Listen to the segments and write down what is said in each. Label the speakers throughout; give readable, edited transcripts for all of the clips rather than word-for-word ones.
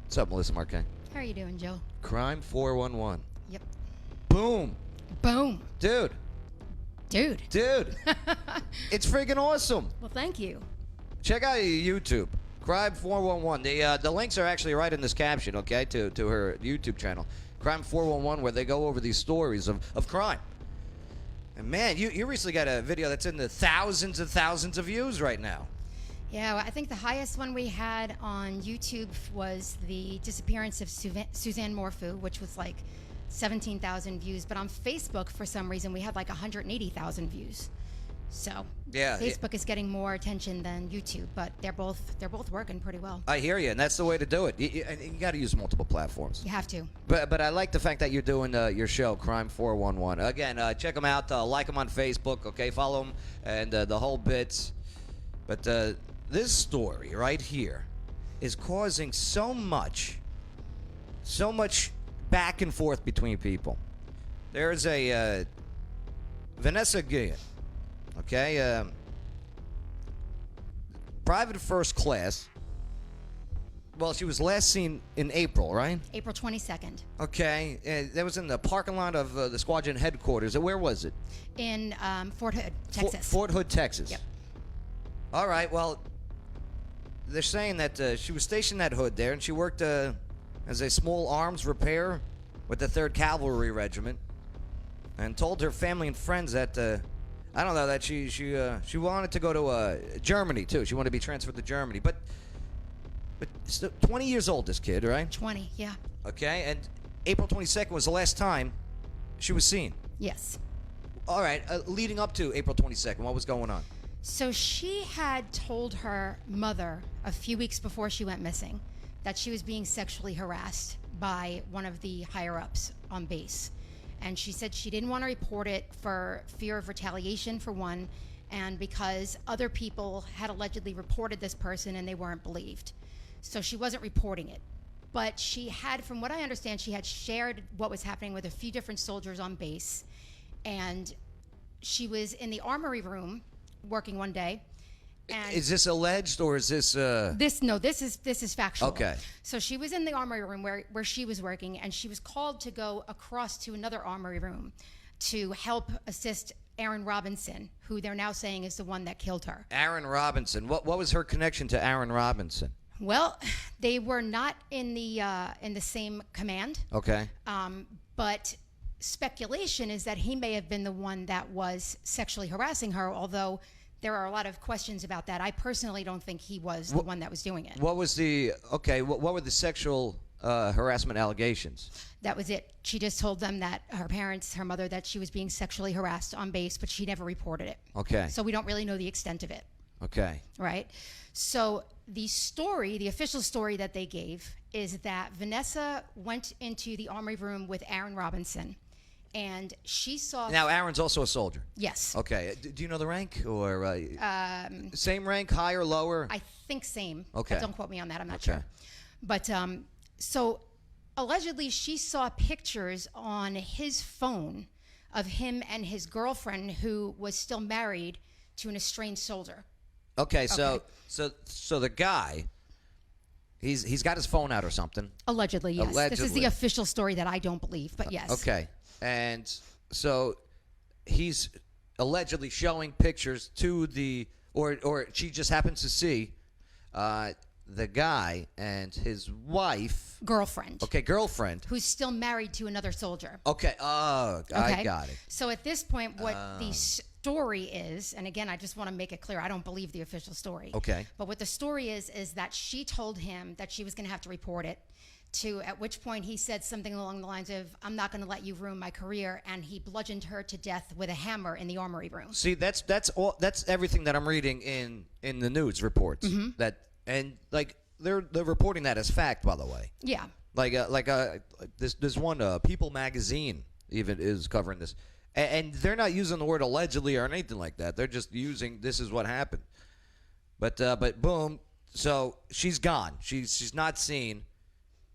Speaker 1: What's up, Melissa Marquais?
Speaker 2: How are you doing, Joe?
Speaker 1: Crime 411.
Speaker 2: Yep.
Speaker 1: Boom.
Speaker 2: Boom.
Speaker 1: Dude.
Speaker 2: Dude.
Speaker 1: It's friggin' awesome.
Speaker 2: Well, thank you.
Speaker 1: Check out your YouTube. Crime 411. The links are actually right in this caption, okay, to her YouTube channel. Crime 411, where they go over these stories of crime. And man, you recently got a video that's in the thousands and thousands of views right now.
Speaker 2: Yeah, well, I think the highest one we had on YouTube was the disappearance of Suzanne Morphew, which was like 17,000 views. But on Facebook, for some reason, we had like 180,000 views. So
Speaker 1: yeah,
Speaker 2: Facebook is getting more attention than YouTube, but they're both working pretty well.
Speaker 1: I hear you, and that's the way to do it. You got to use multiple platforms.
Speaker 2: You have to.
Speaker 1: But I like the fact that you're doing your show, Crime 411. Again, check them out. Like them on Facebook, okay? Follow them and the whole bits. But this story right here is causing so much back and forth between people. There's a Vanessa Guillen, okay? Private first class. Well, she was last seen in April, right?
Speaker 2: April 22nd.
Speaker 1: Okay. That was in the parking lot of the squadron headquarters. Where was it?
Speaker 2: In Fort Hood, Texas.
Speaker 1: Fort Hood, Texas.
Speaker 2: Yep.
Speaker 1: All right. Well, they're saying that she was stationed at Hood there, and she worked as a small arms repair with the 3rd Cavalry Regiment, and told her family and friends that I don't know, that she wanted to go to Germany too. She wanted to be transferred to Germany, but 20 years old, this kid, right?
Speaker 2: 20, yeah.
Speaker 1: Okay, and April 22nd was the last time she was seen.
Speaker 2: Yes.
Speaker 1: All right, leading up to April 22nd, what was going on?
Speaker 2: So she had told her mother a few weeks before she went missing that she was being sexually harassed by one of the higher-ups on base. And she said she didn't want to report it for fear of retaliation, for one, and because other people had allegedly reported this person and they weren't believed. So she wasn't reporting it. But she had, from what I understand, she had shared what was happening with a few different soldiers on base. And she was in the armory room working one day. And
Speaker 1: is this alleged, or is this
Speaker 2: this is factual.
Speaker 1: Okay.
Speaker 2: So she was in the armory room where she was working, and she was called to go across to another armory room to help assist Aaron Robinson, who they're now saying is the one that killed her.
Speaker 1: Aaron Robinson. What was her connection to Aaron Robinson?
Speaker 2: Well, they were not in the same command.
Speaker 1: Okay.
Speaker 2: But speculation is that he may have been the one that was sexually harassing her, although there are a lot of questions about that. I personally don't think he was the one that was doing it.
Speaker 1: What was the what were the sexual harassment allegations?
Speaker 2: That was it. She just told them that her mother, that she was being sexually harassed on base, but she never reported it.
Speaker 1: Okay.
Speaker 2: So we don't really know the extent of it.
Speaker 1: Okay.
Speaker 2: Right? So the official story that they gave is that Vanessa went into the armory room with Aaron Robinson, and she saw...
Speaker 1: Now, Aaron's also a soldier?
Speaker 2: Yes.
Speaker 1: Okay. Do you know the rank, or same rank, higher, lower?
Speaker 2: I think same.
Speaker 1: Okay.
Speaker 2: But don't quote me on that. I'm not sure. But so allegedly she saw pictures on his phone of him and his girlfriend, who was still married to an estranged soldier.
Speaker 1: Okay, so the guy, he's got his phone out or something.
Speaker 2: Allegedly, yes.
Speaker 1: Allegedly.
Speaker 2: This is the official story that I don't believe, but yes.
Speaker 1: Okay, and so he's allegedly showing pictures to or she just happens to see the guy and his wife.
Speaker 2: Girlfriend.
Speaker 1: Okay, girlfriend.
Speaker 2: Who's still married to another soldier.
Speaker 1: Okay, I got it.
Speaker 2: So at this point, what the story is, and again, I just want to make it clear, I don't believe the official story.
Speaker 1: Okay.
Speaker 2: But what the story is that she told him that she was going to have to report it, at which point he said something along the lines of, "I'm not going to let you ruin my career," and he bludgeoned her to death with a hammer in the armory room.
Speaker 1: See, that's everything that I'm reading in the news reports.
Speaker 2: Mm-hmm.
Speaker 1: They're reporting that as fact, by the way.
Speaker 2: Yeah.
Speaker 1: There's one People magazine even is covering this, and they're not using the word allegedly or anything like that. They're just using this is what happened. But boom, so she's gone. She's not seen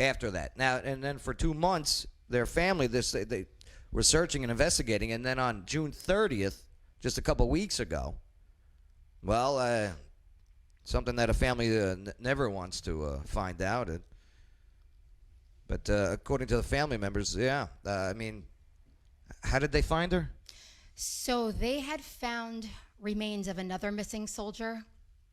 Speaker 1: after that. Now and then for 2 months, their family they were searching and investigating, and then on June 30th, just a couple weeks ago, well, something that a family never wants to find out. But according to the family members, yeah. I mean, how did they find her?
Speaker 2: So they had found remains of another missing soldier.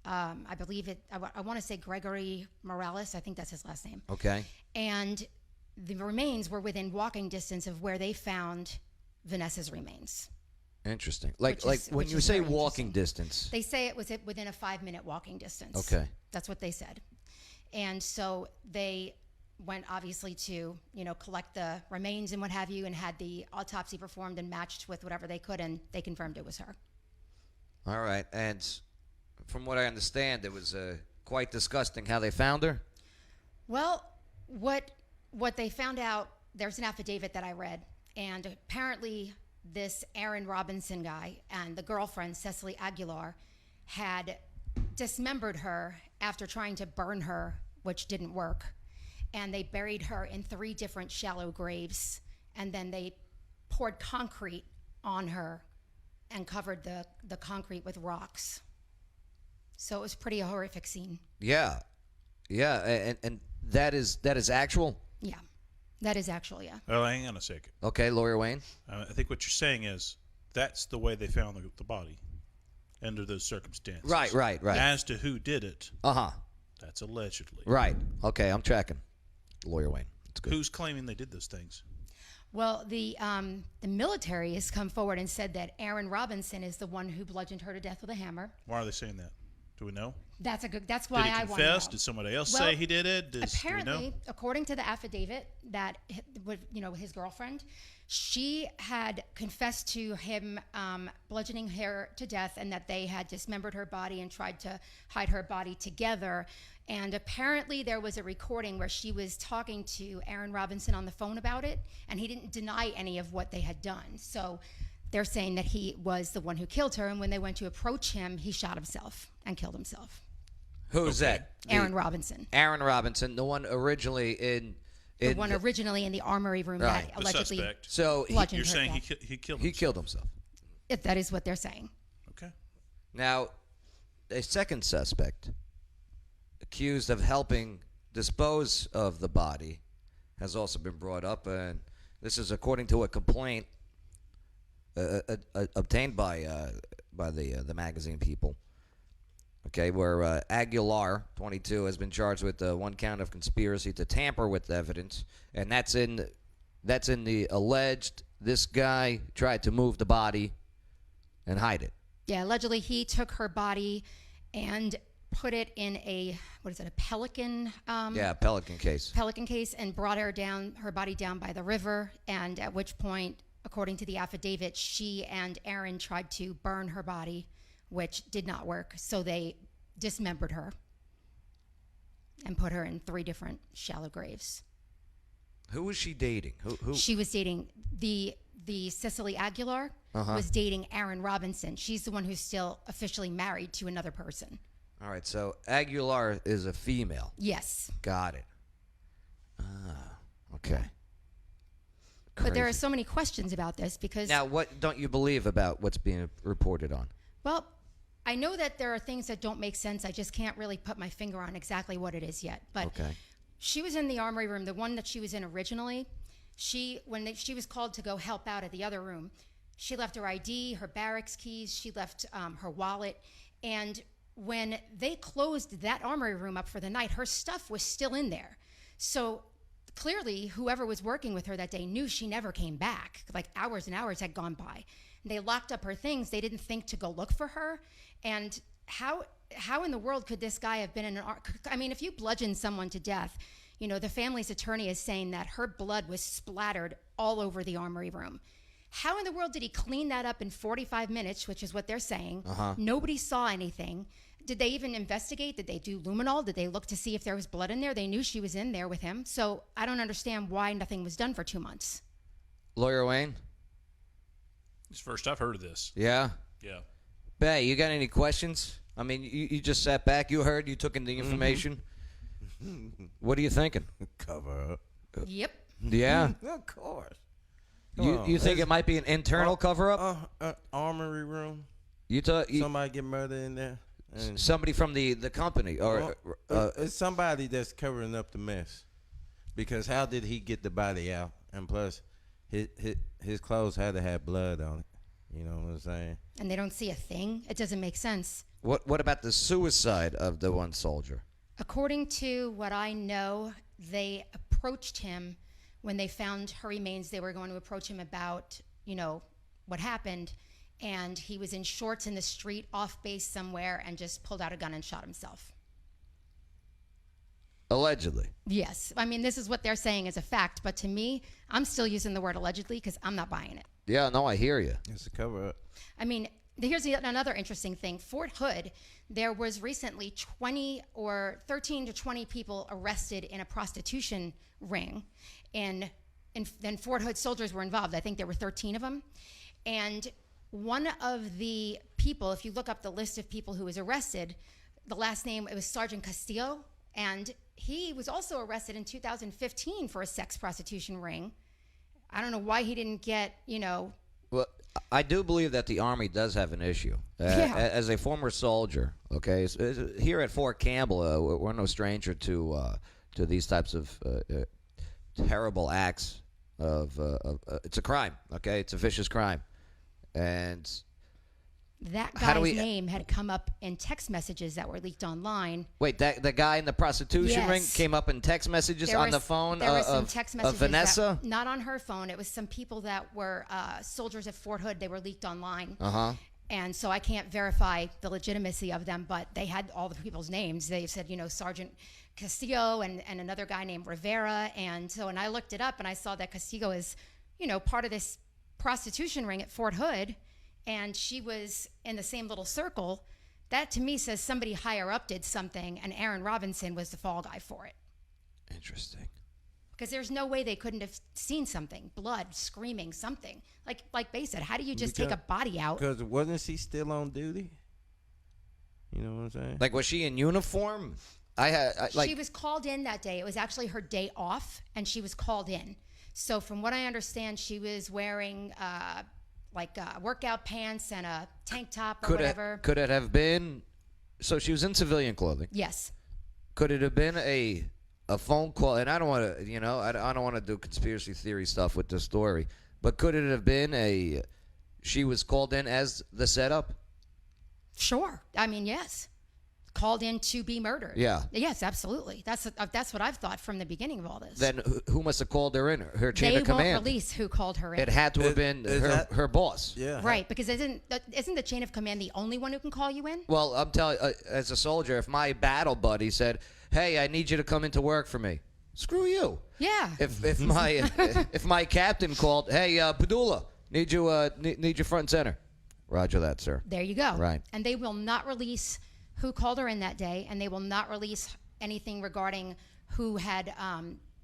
Speaker 2: I believe it. I want to say Gregory Morales. I think that's his last name.
Speaker 1: Okay.
Speaker 2: And the remains were within walking distance of where they found Vanessa's remains.
Speaker 1: Interesting. Like when
Speaker 2: which
Speaker 1: you
Speaker 2: is
Speaker 1: say
Speaker 2: very
Speaker 1: walking
Speaker 2: interesting.
Speaker 1: distance.
Speaker 2: They say it was within a 5-minute walking distance.
Speaker 1: Okay.
Speaker 2: That's what they said. And so they went obviously to, collect the remains and what have you, and had the autopsy performed and matched with whatever they could, and they confirmed it was her.
Speaker 1: All right. And from what I understand, it was quite disgusting how they found her.
Speaker 2: Well, what they found out, there's an affidavit that I read, and apparently this Aaron Robinson guy and the girlfriend, Cecily Aguilar, had dismembered her after trying to burn her, which didn't work. And they buried her in 3 different shallow graves, and then they poured concrete on her and covered the concrete with rocks. So it was pretty a horrific scene.
Speaker 1: Yeah. Yeah, and that is actual?
Speaker 2: Yeah, that is actual, yeah.
Speaker 3: Oh, hang on a second.
Speaker 1: Okay, Lawyer Wayne.
Speaker 3: I think what you're saying is that's the way they found the body under those circumstances.
Speaker 1: Right.
Speaker 3: As to who did it,
Speaker 1: Uh-huh.
Speaker 3: that's allegedly.
Speaker 1: Right. Okay, I'm tracking. Lawyer Wayne. That's good.
Speaker 3: Who's claiming they did those things?
Speaker 2: Well, the military has come forward and said that Aaron Robinson is the one who bludgeoned her to death with a hammer.
Speaker 3: Why are they saying that? Do we know?
Speaker 2: That's why
Speaker 3: Did he
Speaker 2: I want to know.
Speaker 3: confess? Did somebody else say he did it? Do we
Speaker 2: Apparently,
Speaker 3: know?
Speaker 2: according to the affidavit that his girlfriend, she had confessed to him bludgeoning her to death, and that they had dismembered her body and tried to hide her body together. And apparently there was a recording where she was talking to Aaron Robinson on the phone about it, and he didn't deny any of what they had done. So they're saying that he was the one who killed her, and when they went to approach him, he shot himself and killed himself.
Speaker 1: Who's that?
Speaker 2: Aaron Robinson.
Speaker 1: Aaron Robinson, the one originally in
Speaker 2: The one originally in the armory room
Speaker 1: Right.
Speaker 2: that
Speaker 3: The
Speaker 2: allegedly
Speaker 3: suspect.
Speaker 1: So
Speaker 2: bludgeoned
Speaker 3: You're
Speaker 2: her
Speaker 3: saying
Speaker 2: to death.
Speaker 3: he killed
Speaker 1: he
Speaker 3: himself.
Speaker 1: killed himself.
Speaker 2: That is what they're saying.
Speaker 3: Okay.
Speaker 1: Now, a second suspect accused of helping dispose of the body has also been brought up, and this is according to a complaint obtained by the magazine people. Okay, where Aguilar, 22, has been charged with 1 count of conspiracy to tamper with evidence, and that's in the alleged this guy tried to move the body and hide it.
Speaker 2: Yeah, allegedly he took her body and put it in a pelican?
Speaker 1: Pelican case.
Speaker 2: Pelican case, and brought her body down by the river, and at which point, according to the affidavit, she and Aaron tried to burn her body, which did not work. So they dismembered her and put her in 3 different shallow graves.
Speaker 1: Who was she dating? Who?
Speaker 2: She was dating the Cecily Aguilar was dating Aaron Robinson. She's the one who's still officially married to another person.
Speaker 1: All right, so Aguilar is a female.
Speaker 2: Yes.
Speaker 1: Got it. Okay.
Speaker 2: But there are
Speaker 1: Crazy.
Speaker 2: so many questions about this because...
Speaker 1: Now, what don't you believe about what's being reported on?
Speaker 2: Well, I know that there are things that don't make sense. I just can't really put my finger on exactly what it is yet. But
Speaker 1: Okay.
Speaker 2: she was in the armory room, the one that she was in originally. When she was called to go help out at the other room, she left her ID, her barracks keys, she left her wallet. And when they closed that armory room up for the night, her stuff was still in there. So clearly, whoever was working with her that day knew she never came back. Like hours and hours had gone by. And they locked up her things. They didn't think to go look for her. And how in the world could this guy have been in an I mean, if you bludgeon someone to death, the family's attorney is saying that her blood was splattered all over the armory room. How in the world did he clean that up in 45 minutes, which is what they're saying? Nobody saw anything. Did they even investigate? Did they do luminol? Did they look to see if there was blood in there? They knew she was in there with him. So I don't understand why nothing was done for 2 months.
Speaker 1: Lawyer Wayne?
Speaker 3: It's first I've heard of this.
Speaker 1: Yeah?
Speaker 3: Yeah.
Speaker 1: Bay, you got any questions? I mean, you just sat back, you heard, you took in the information. What are you thinking?
Speaker 4: Cover up.
Speaker 2: Yep.
Speaker 1: Yeah?
Speaker 4: Of course.
Speaker 1: You think it might be an internal cover-up?
Speaker 4: Armory room.
Speaker 1: Somebody
Speaker 4: Somebody get murdered in there.
Speaker 1: somebody from the company or
Speaker 4: It's somebody that's covering up the mess. Because how did he get the body out? And plus, his clothes had to have blood on it. You know what I'm saying?
Speaker 2: And they don't see a thing. It doesn't make sense.
Speaker 1: What about the suicide of the one soldier?
Speaker 2: According to what I know, they approached him when they found her remains. They were going to approach him about, what happened. And he was in shorts in the street off base somewhere and just pulled out a gun and shot himself.
Speaker 1: Allegedly.
Speaker 2: Yes. I mean, this is what they're saying as a fact. But to me, I'm still using the word allegedly because I'm not buying it.
Speaker 1: Yeah, no, I hear you.
Speaker 4: It's a cover up.
Speaker 2: I mean, here's another interesting thing. Fort Hood, there was recently 13 to 20 people arrested in a prostitution ring. And then Fort Hood soldiers were involved. I think there were 13 of them. And one of the people, if you look up the list of people who was arrested, the last name, it was Sergeant Castillo. And he was also arrested in 2015 for a sex prostitution ring. I don't know why he didn't get,
Speaker 1: Well, I do believe that the Army does have an issue.
Speaker 2: Yeah.
Speaker 1: As a former soldier, okay, here at Fort Campbell, we're no stranger to these types of terrible acts it's a crime, okay? It's a vicious crime. And
Speaker 2: that
Speaker 1: How do
Speaker 2: guy's
Speaker 1: we-
Speaker 2: name had come up in text messages that were leaked online.
Speaker 1: wait, the guy in the prostitution ring
Speaker 2: Yes.
Speaker 1: came up in text messages on the phone
Speaker 2: There were some
Speaker 1: of,
Speaker 2: text
Speaker 1: of
Speaker 2: messages
Speaker 1: Vanessa?
Speaker 2: not on her phone. It was some people that were soldiers at Fort Hood. They were leaked online.
Speaker 1: Uh-huh.
Speaker 2: And so I can't verify the legitimacy of them, but they had all the people's names. They said, Sergeant Castillo and another guy named Rivera. And so, and I looked it up and I saw that Castillo is, part of this prostitution ring at Fort Hood. And she was in the same little circle. That to me says somebody higher up did something, and Aaron Robinson was the fall guy for it.
Speaker 1: Interesting.
Speaker 2: Because there's no way they couldn't have seen something, blood, screaming, something. Like Bay said, how do you just take a body out?
Speaker 4: Because wasn't she still on duty? You know what I'm saying?
Speaker 1: Like, was she in uniform?
Speaker 2: She was called in that day. It was actually her day off, and she was called in. So from what I understand, she was wearing workout pants and a tank top or whatever.
Speaker 1: Could it have been? So she was in civilian clothing.
Speaker 2: Yes.
Speaker 1: Could it have been a phone call? And I don't want to, I don't want to do conspiracy theory stuff with this story. But could it have been she was called in as the setup?
Speaker 2: Sure. I mean, yes. Called in to be murdered.
Speaker 1: Yeah.
Speaker 2: Yes, absolutely. That's what I've thought from the beginning of all this.
Speaker 1: Then who must have called her in? Her chain
Speaker 2: They
Speaker 1: of command.
Speaker 2: won't release who called her in.
Speaker 1: It had to have been her boss.
Speaker 4: Yeah.
Speaker 2: Right, because isn't the chain of command the only one who can call you in?
Speaker 1: Well, I'm telling as a soldier, if my battle buddy said, "Hey, I need you to come into work for me," screw you.
Speaker 2: Yeah.
Speaker 1: If my captain called, "Hey, Padula, need you front and center," Roger that, sir.
Speaker 2: There you go.
Speaker 1: Right.
Speaker 2: And they will not release who called her in that day, and they will not release anything regarding who had,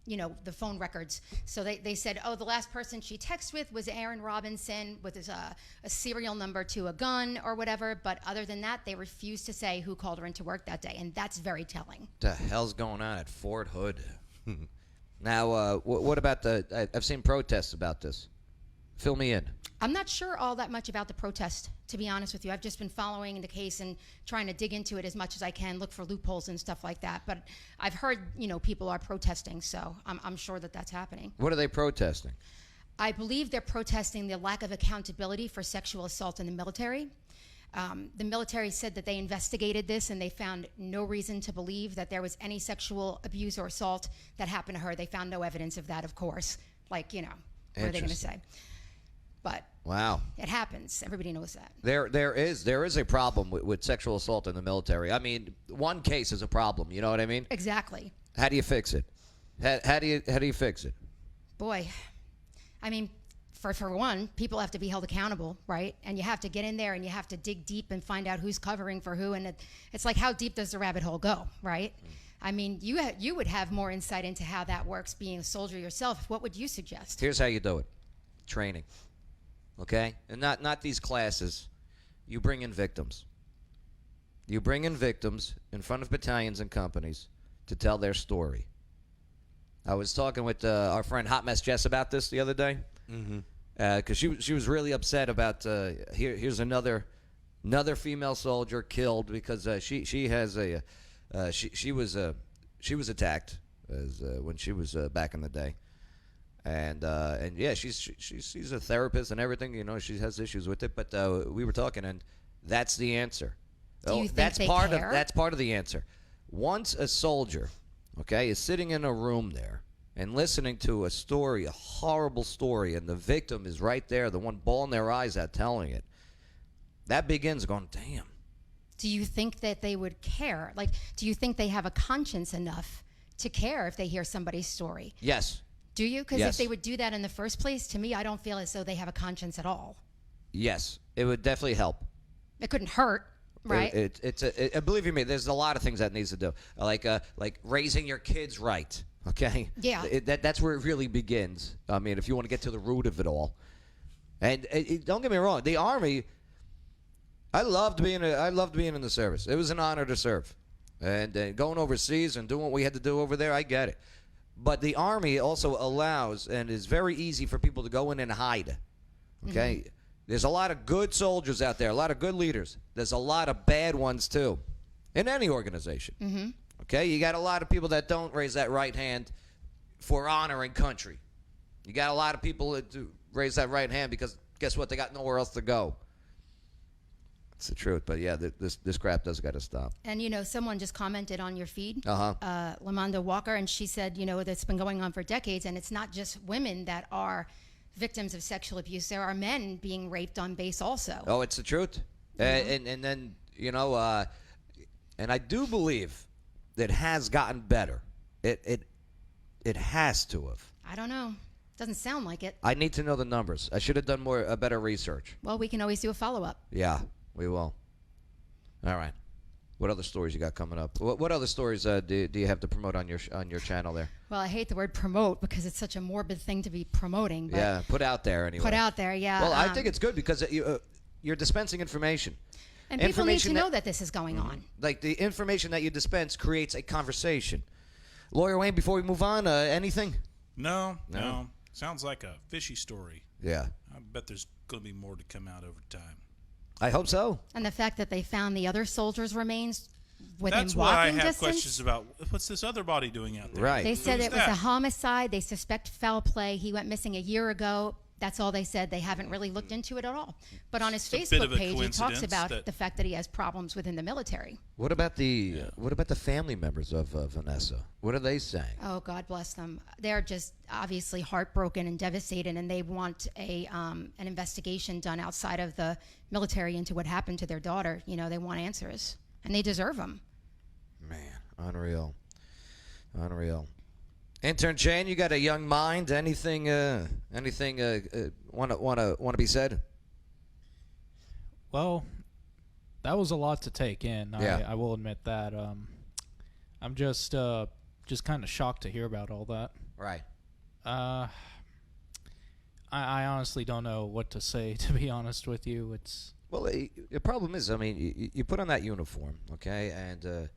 Speaker 2: the phone records. So they said, the last person she texted with was Aaron Robinson with a serial number to a gun or whatever. But other than that, they refused to say who called her into work that day, and that's very telling.
Speaker 1: The hell's going on at Fort Hood? Now, what about I've seen protests about this. Fill me in.
Speaker 2: I'm not sure all that much about the protest, to be honest with you. I've just been following the case and trying to dig into it as much as I can, look for loopholes and stuff like that. But I've heard, people are protesting, so I'm sure that that's happening.
Speaker 1: What are they protesting?
Speaker 2: I believe they're protesting the lack of accountability for sexual assault in the military. The military said that they investigated this and they found no reason to believe that there was any sexual abuse or assault that happened to her. They found no evidence of that, of course. What are they going to say? But
Speaker 1: wow,
Speaker 2: it happens. Everybody knows that.
Speaker 1: There is a problem with sexual assault in the military. I mean, one case is a problem. You know what I mean?
Speaker 2: Exactly.
Speaker 1: How do you fix it? How do you fix it?
Speaker 2: Boy, I mean, for one, people have to be held accountable, right? And you have to get in there and you have to dig deep and find out who's covering for who. And it's like, how deep does the rabbit hole go, right? I mean, you would have more insight into how that works being a soldier yourself. What would you suggest?
Speaker 1: Here's how you do it: training. Okay? And not these classes. You bring in victims. You bring in victims in front of battalions and companies to tell their story. I was talking with our friend Hot Mess Jess about this the other day. Because she was really upset about here's another female soldier killed because she was attacked as when she was back in the day. And yeah, she's a therapist and everything. You know, she has issues with it. But we were talking, and that's the answer.
Speaker 2: Do you think
Speaker 1: that's
Speaker 2: they
Speaker 1: part
Speaker 2: care?
Speaker 1: of that's part of the answer. Once a soldier, okay, is sitting in a room there and listening to a story, a horrible story, and the victim is right there, the one bawling their eyes out telling it, that begins going, damn.
Speaker 2: Do you think that they would care? Like, do you think they have a conscience enough to care if they hear somebody's story?
Speaker 1: Yes.
Speaker 2: Do you? Because
Speaker 1: Yes.
Speaker 2: if they would do that in the first place, to me, I don't feel as though they have a conscience at all.
Speaker 1: Yes. It would definitely help.
Speaker 2: It couldn't hurt, right?
Speaker 1: Believe you me, there's a lot of things that needs to do, like raising your kids right. Okay.
Speaker 2: Yeah.
Speaker 1: That's where it really begins. I mean, if you want to get to the root of it all, and don't get me wrong, the Army. I loved being in the service. It was an honor to serve, and going overseas and doing what we had to do over there. I get it, but the Army also allows and is very easy for people to go in and hide. Okay. Mm-hmm. There's a lot of good soldiers out there, a lot of good leaders. There's a lot of bad ones, too, in any organization. Mm-hmm. Okay? You got a lot of people that don't raise that right hand for honoring country. You got a lot of people that do raise that right hand because, guess what? They got nowhere else to go. It's the truth. But, yeah, this crap does got to stop.
Speaker 2: And, you know, someone just commented on your feed,
Speaker 1: Uh-huh.
Speaker 2: Lamanda Walker, and she said, you know, that's been going on for decades, and it's not just women that are victims of sexual abuse. There are men being raped on base also.
Speaker 1: Oh, it's the truth. And then, you know, and I do believe that has gotten better. It has to have.
Speaker 2: I don't know. Doesn't sound like it.
Speaker 1: I need to know the numbers. I should have done better research.
Speaker 2: Well, we can always do a follow-up.
Speaker 1: Yeah, we will. All right. What other stories you got coming up? What other stories do you have to promote on your channel there?
Speaker 2: Well, I hate the word promote because it's such a morbid thing to be promoting. But
Speaker 1: Yeah, put out there anyway.
Speaker 2: put out there, yeah.
Speaker 1: Well, I think it's good because you're dispensing information.
Speaker 2: and people need
Speaker 1: information
Speaker 2: to know that this is going on.
Speaker 1: Like the information that you dispense creates a conversation. Lawyer Wayne, before we move on, anything?
Speaker 3: No. Sounds like a fishy story.
Speaker 1: Yeah.
Speaker 3: I bet there's going to be more to come out over time.
Speaker 1: I hope so.
Speaker 2: And the fact that they found the other soldiers' remains within
Speaker 3: That's why I
Speaker 2: walking
Speaker 3: have
Speaker 2: distance.
Speaker 3: questions about what's this other body doing out there.
Speaker 1: Right.
Speaker 2: They said
Speaker 3: Who's
Speaker 2: it was a
Speaker 3: that?
Speaker 2: homicide. They suspect foul play. He went missing a year ago. That's all they said. They haven't really looked into it at all. But on his
Speaker 3: It's a bit of
Speaker 2: Facebook
Speaker 3: a
Speaker 2: page, he talks
Speaker 3: coincidence
Speaker 2: about
Speaker 3: that-
Speaker 2: the fact that he has problems within the military.
Speaker 1: What about the family members of Vanessa? What are they saying?
Speaker 2: Oh, God bless them. They're just obviously heartbroken and devastated, and they want an investigation done outside of the military into what happened to their daughter. You know, they want answers, and they deserve them.
Speaker 1: Man, unreal. Intern Shane, you got a young mind. Anything want to be said?
Speaker 5: Well, that was a lot to take in.
Speaker 1: Yeah.
Speaker 5: I will admit that. I'm just kind of shocked to hear about all that.
Speaker 1: Right.
Speaker 5: I honestly don't know what to say, to be honest with you. It's
Speaker 1: Well, the problem is, I mean, you put on that uniform, okay, and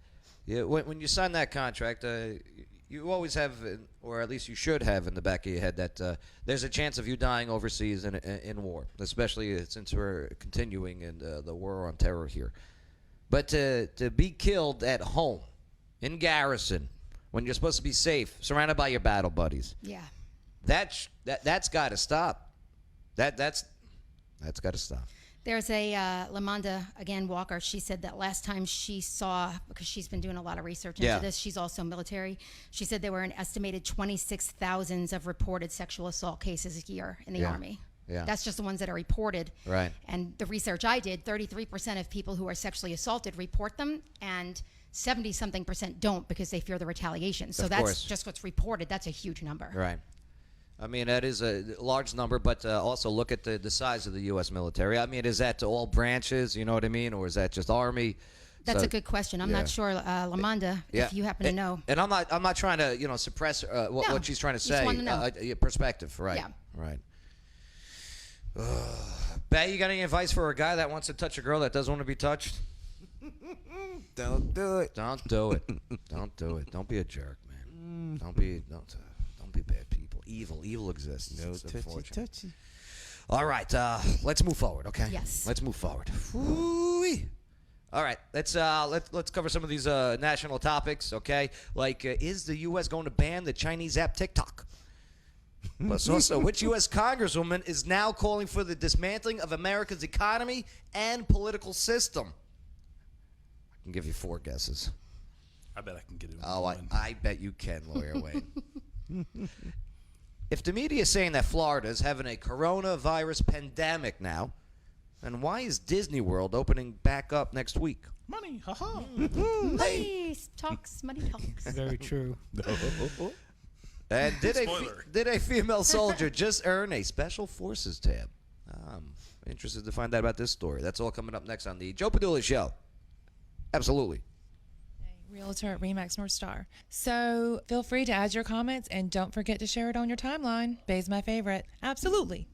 Speaker 1: when you sign that contract, you always have, or at least you should have in the back of your head that there's a chance of you dying overseas in war, especially since we're continuing in the war on terror here. But to be killed at home, in garrison, when you're supposed to be safe, surrounded by your battle buddies,
Speaker 2: Yeah.
Speaker 1: that's got to stop. That's got to stop.
Speaker 2: There's a Lamanda, again, Walker. She said that last time she saw, because she's been doing a lot of research into this, she's also military. She said there were an estimated 26,000 of reported sexual assault cases a year in the Army.
Speaker 1: Yeah.
Speaker 2: That's just the ones that are reported.
Speaker 1: Right.
Speaker 2: And the research I did, 33% of people who are sexually assaulted report them, and 70-something% don't because they fear the retaliation. So
Speaker 1: Of
Speaker 2: that's
Speaker 1: course.
Speaker 2: just what's reported. That's a huge number.
Speaker 1: Right. I mean, that is a large number, but also look at the size of the U.S. military. I mean, is that to all branches, you know what I mean, or is that just Army?
Speaker 2: That's
Speaker 1: So-
Speaker 2: a good question. I'm
Speaker 1: yeah.
Speaker 2: not sure, Lamanda, if you happen to know.
Speaker 1: And I'm not trying to suppress what she's trying to
Speaker 2: just
Speaker 1: say.
Speaker 2: wanted to know.
Speaker 1: Perspective, right?
Speaker 2: Yeah.
Speaker 1: Right. Bay, you got any advice for a guy that wants to touch a girl that doesn't want to be touched?
Speaker 4: Don't do it.
Speaker 1: Don't do it. Don't do it. Don't be a jerk, man. Don't be bad people. Evil exists.
Speaker 4: No
Speaker 1: It's
Speaker 4: touchy
Speaker 1: unfortunate.
Speaker 4: touchy.
Speaker 1: All right, let's move forward, okay?
Speaker 2: Yes.
Speaker 1: Let's move forward. Ooh-wee. All right, let's cover some of these national topics, okay? Like, is the U.S. going to ban the Chinese app TikTok? Plus, also, which U.S. congresswoman is now calling for the dismantling of America's economy and political system? I can give you 4 guesses.
Speaker 3: I bet I can get it.
Speaker 1: Oh, I bet you can, Lawyer Wayne. If the media is saying that Florida is having a coronavirus pandemic now, then why is Disney World opening back up next week?
Speaker 3: Money, haha.
Speaker 2: Money talks, money talks.
Speaker 5: Very true.
Speaker 1: And
Speaker 3: Spoiler.
Speaker 1: did a female soldier just earn a Special Forces tab? I'm interested to find out about this story. That's all coming up next on the Joe Padula Show. Absolutely.
Speaker 6: Realtor at Remax North Star. So feel free to add your comments and don't forget to share it on your timeline. Bay's my favorite. Absolutely.